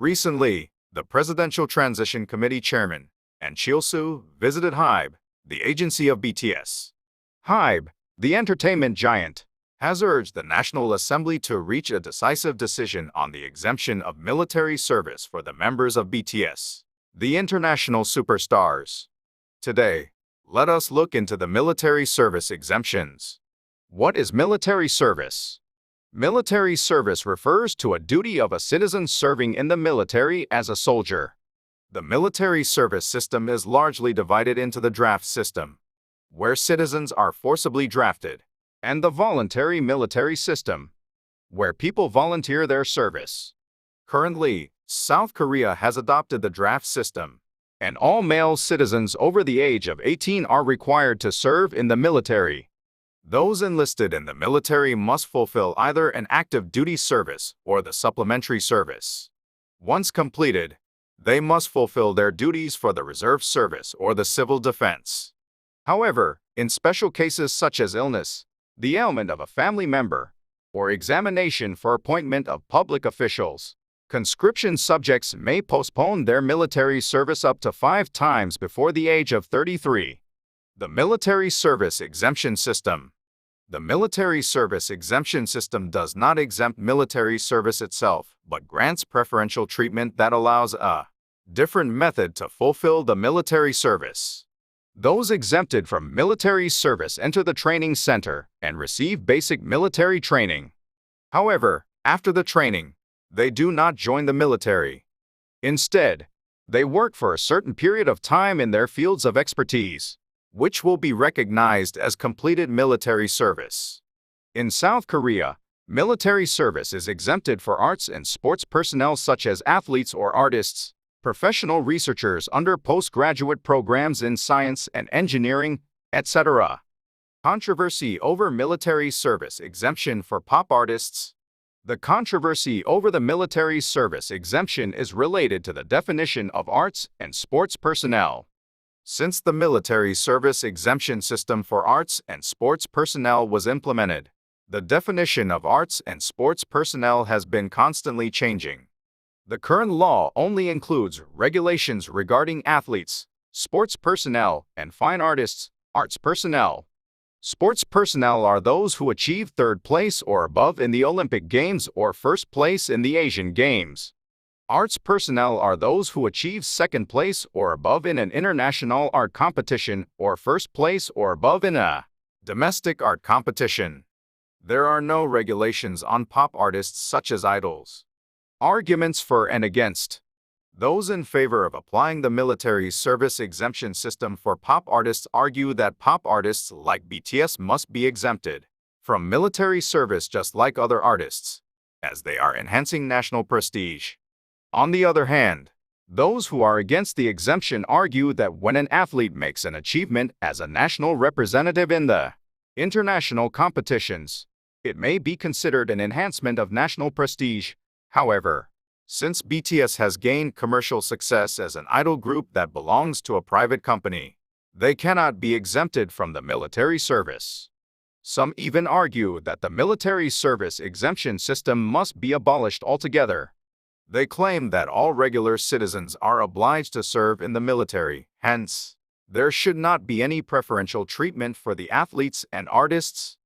Recently, the Presidential Transition Committee Chairman, and Chil-soo, visited HYBE, the agency of BTS. HYBE, the entertainment giant, has urged the National Assembly to reach a decisive decision on the exemption of military service for the members of BTS, the international superstars. Today, let us look into the military service exemptions. What is military service? Military service refers to a duty of a citizen serving in the military as a soldier. The military service system is largely divided into the draft system, where citizens are forcibly drafted, and the voluntary military system, where people volunteer their service. Currently, South Korea has adopted the draft system, and all male citizens over the age of 18 are required to serve in the military. Those enlisted in the military must fulfill either an active duty service or the supplementary service. Once completed, they must fulfill their duties for the reserve service or the civil defense. However, in special cases such as illness, the ailment of a family member, or examination for appointment of public officials, conscription subjects may postpone their military service up to 5 times before the age of 33. The Military Service Exemption System. The military service exemption system does not exempt military service itself, but grants preferential treatment that allows a different method to fulfill the military service. Those exempted from military service enter the training center and receive basic military training. However, after the training, they do not join the military. Instead, they work for a certain period of time in their fields of expertise, which will be recognized as completed military service. In South Korea, military service is exempted for arts and sports personnel such as athletes or artists, professional researchers under postgraduate programs in science and engineering, etc. Controversy over military service exemption for pop artists. The controversy over the military service exemption is related to the definition of arts and sports personnel. Since the military service exemption system for arts and sports personnel was implemented, the definition of arts and sports personnel has been constantly changing. The current law only includes regulations regarding athletes, sports personnel, and fine artists, arts personnel. Sports personnel are those who achieve 3rd place or above in the Olympic Games or 1st place in the Asian Games. Arts personnel are those who achieve 2nd place or above in an international art competition or 1st place or above in a domestic art competition. There are no regulations on pop artists such as idols. Arguments for and against. Those in favor of applying the military service exemption system for pop artists argue that pop artists like BTS must be exempted from military service just like other artists, as they are enhancing national prestige. On the other hand, those who are against the exemption argue that when an athlete makes an achievement as a national representative in the international competitions, it may be considered an enhancement of national prestige. However, since BTS has gained commercial success as an idol group that belongs to a private company, they cannot be exempted from the military service. Some even argue that the military service exemption system must be abolished altogether. They claim that all regular citizens are obliged to serve in the military, hence, there should not be any preferential treatment for the athletes and artists.